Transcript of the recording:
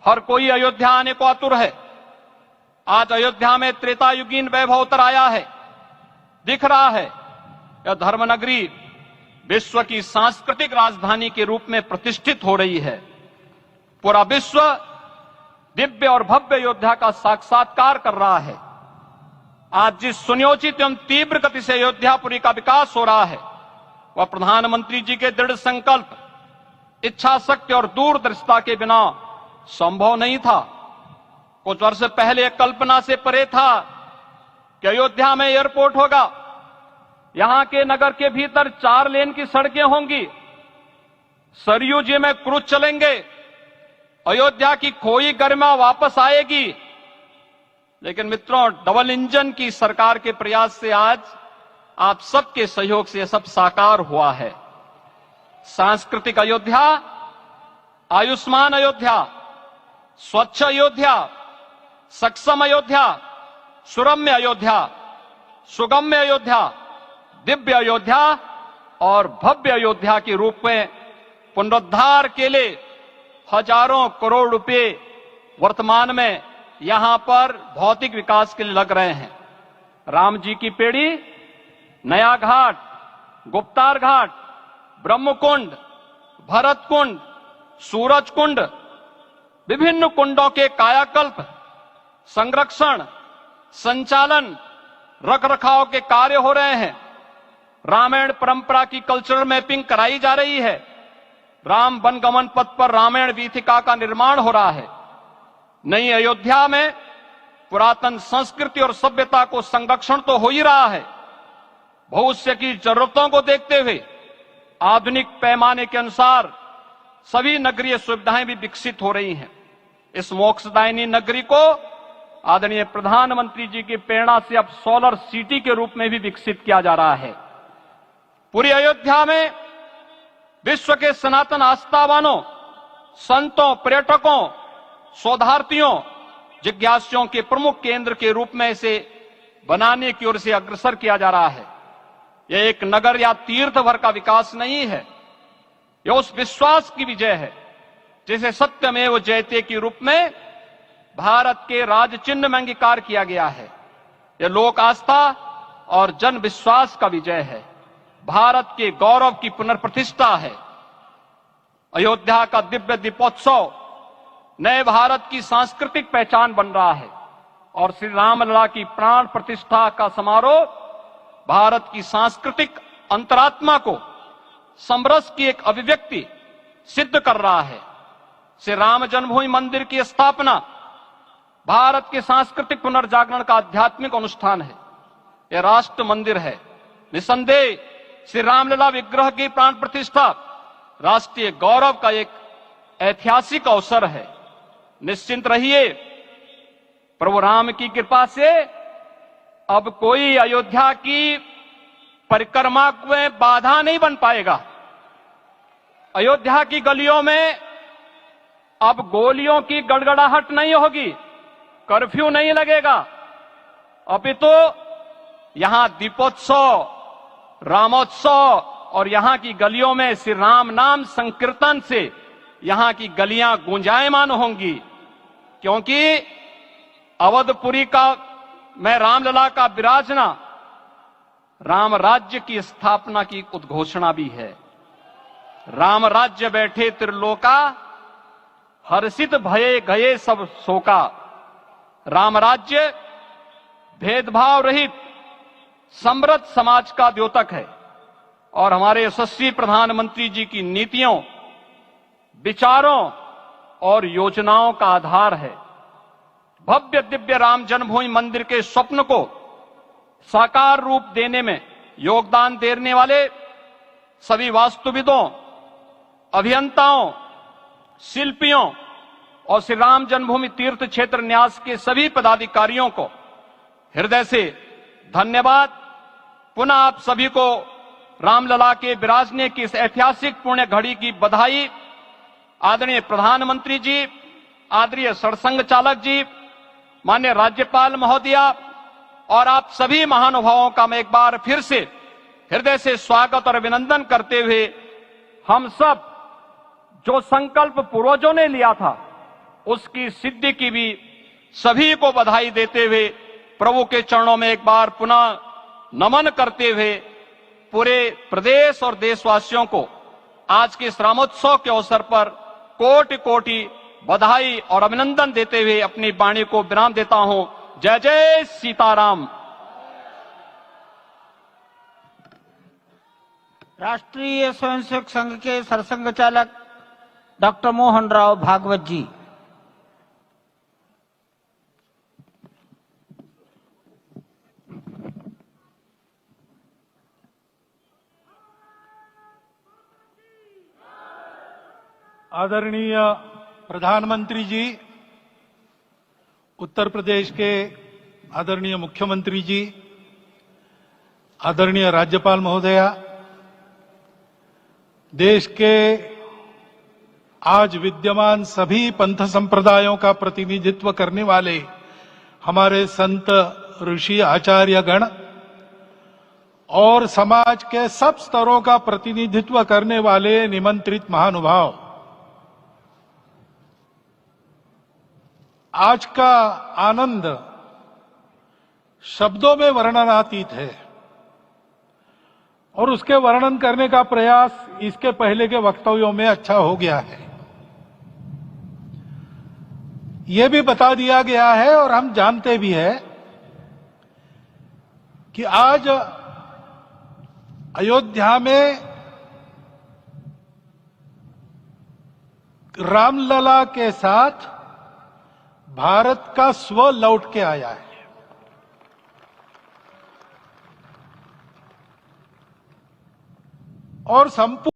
हर कोई अयोध्या आने को आतुर है। आज अयोध्या में त्रेतायुगीन वैभव उतर आया है। दिख रहा है यह धर्मनगरी विश्व की सांस्कृतिक राजधानी के रूप में प्रतिष्ठित हो रही है। पूरा विश्व दिव्य और भव्य अयोध्या का साक्षात्कार कर रहा है। आज जिस सुनियोजित एवं तीव्र गति से अयोध्यापुरी का विकास हो रहा है वह प्रधानमंत्री जी के दृढ़ संकल्प, इच्छा शक्ति और दूरदर्शिता के बिना संभव नहीं था। कुछ वर्ष पहले कल्पना से परे था कि अयोध्या में एयरपोर्ट होगा, यहां के नगर के भीतर 4 लेन की सड़कें होंगी, सरयू जी में क्रूज चलेंगे, अयोध्या की खोई गरिमा वापस आएगी। लेकिन मित्रों, डबल इंजन की सरकार के प्रयास से आज आप सबके सहयोग से यह सब साकार हुआ है। सांस्कृतिक अयोध्या, आयुष्मान अयोध्या, स्वच्छ अयोध्या, सक्षम अयोध्या, सुरम्य अयोध्या, सुगम्य अयोध्या, दिव्य अयोध्या और भव्य अयोध्या के रूप में पुनरुद्धार के लिए हजारों करोड़ रुपए वर्तमान में यहां पर भौतिक विकास के लिए लग रहे हैं। राम जी की पेड़ी, नया घाट, गुप्तार घाट, ब्रह्मकुंड, भरत कुंड, सूरज कुंड, विभिन्न कुंडों के कायाकल्प, संरक्षण, संचालन, रखरखाव के कार्य हो रहे हैं। रामायण परंपरा की कल्चरल मैपिंग कराई जा रही है। राम वनगमन पथ पर रामायण वीथिका का निर्माण हो रहा है। नई अयोध्या में पुरातन संस्कृति और सभ्यता को संरक्षण तो हो ही रहा है, भविष्य की जरूरतों को देखते हुए आधुनिक पैमाने के अनुसार सभी नगरीय सुविधाएं भी विकसित हो रही हैं। इस मोक्षदायिनी नगरी को आदरणीय प्रधानमंत्री जी की प्रेरणा से अब सोलर सिटी के रूप में भी विकसित किया जा रहा है। पूरी अयोध्या में विश्व के सनातन आस्थावानों, संतों, पर्यटकों, शोधार्थियों, जिज्ञासुओं के प्रमुख केंद्र के रूप में इसे बनाने की ओर से अग्रसर किया जा रहा है। यह एक नगर या तीर्थ भर का विकास नहीं है, यह उस विश्वास की विजय है जिसे सत्यमेव जयते के रूप में भारत के राज चिन्ह में अंगीकार किया गया है। यह लोक आस्था और जन विश्वास का विजय है, भारत के गौरव की पुनर्प्रतिष्ठा है। अयोध्या का दिव्य दीपोत्सव नए भारत की सांस्कृतिक पहचान बन रहा है और श्री रामलला की प्राण प्रतिष्ठा का समारोह भारत की सांस्कृतिक अंतरात्मा को समरस की एक अभिव्यक्ति सिद्ध कर रहा है। श्री राम जन्मभूमि मंदिर की स्थापना भारत के सांस्कृतिक पुनर्जागरण का आध्यात्मिक अनुष्ठान है। यह राष्ट्र मंदिर है। निसंदेह श्री रामलला विग्रह की प्राण प्रतिष्ठा राष्ट्रीय गौरव का एक ऐतिहासिक अवसर है। निश्चिंत रहिए, प्रभु राम की कृपा से अब कोई अयोध्या की परिक्रमा में बाधा नहीं बन पाएगा। अयोध्या की गलियों में अब गोलियों की गड़गड़ाहट नहीं होगी, कर्फ्यू नहीं लगेगा। अपितु यहां दीपोत्सव, रामोत्सव और यहां की गलियों में श्री राम नाम संकीर्तन से यहां की गलियां गूंजायमान होंगी, क्योंकि अवधपुरी का में रामलला का विराजना राम राज्य की स्थापना की उद्घोषणा भी है। राम राज्य बैठे त्रिलोका, हर्षित भये गए सब शोका। राम राज्य भेदभाव रहित समृद्ध समाज का द्योतक है और हमारे यशस्वी प्रधानमंत्री जी की नीतियों, विचारों और योजनाओं का आधार है। भव्य दिव्य राम जन्मभूमि मंदिर के स्वप्न को साकार रूप देने में योगदान देने वाले सभी वास्तुविदों, अभियंताओं, शिल्पियों और श्री राम जन्मभूमि तीर्थ क्षेत्र न्यास के सभी पदाधिकारियों को हृदय से धन्यवाद। पुनः आप सभी को रामलला के विराजने की इस ऐतिहासिक पुण्य घड़ी की बधाई। आदरणीय प्रधानमंत्री जी, आदरणीय सरसंघ चालक जी, माननीय राज्यपाल महोदया और आप सभी महानुभावों का मैं एक बार फिर से हृदय से स्वागत और अभिनंदन करते हुए हम सब जो संकल्प पूर्वजों ने लिया था उसकी सिद्धि की भी सभी को बधाई देते हुए प्रभु के चरणों में एक बार पुनः नमन करते हुए पूरे प्रदेश और देशवासियों को आज के इस रामोत्सव के अवसर पर कोटि कोटि बधाई और अभिनंदन देते हुए अपनी वाणी को विराम देता हूं। जय जय सीताराम। राष्ट्रीय स्वयंसेवक संघ के सरसंघ चालक डॉक्टर मोहन राव भागवत जी। आदरणीय प्रधानमंत्री जी, उत्तर प्रदेश के आदरणीय मुख्यमंत्री जी, आदरणीय राज्यपाल महोदया, देश के आज विद्यमान सभी पंथ संप्रदायों का प्रतिनिधित्व करने वाले हमारे संत ऋषि आचार्य गण और समाज के सब स्तरों का प्रतिनिधित्व करने वाले निमंत्रित महानुभाव, आज का आनंद शब्दों में वर्णनातीत है और उसके वर्णन करने का प्रयास इसके पहले के वक्तव्यों में अच्छा हो गया है। यह भी बता दिया गया है और हम जानते भी हैं कि आज अयोध्या में रामलला के साथ भारत का स्व लौट के आया है और संपूर्ण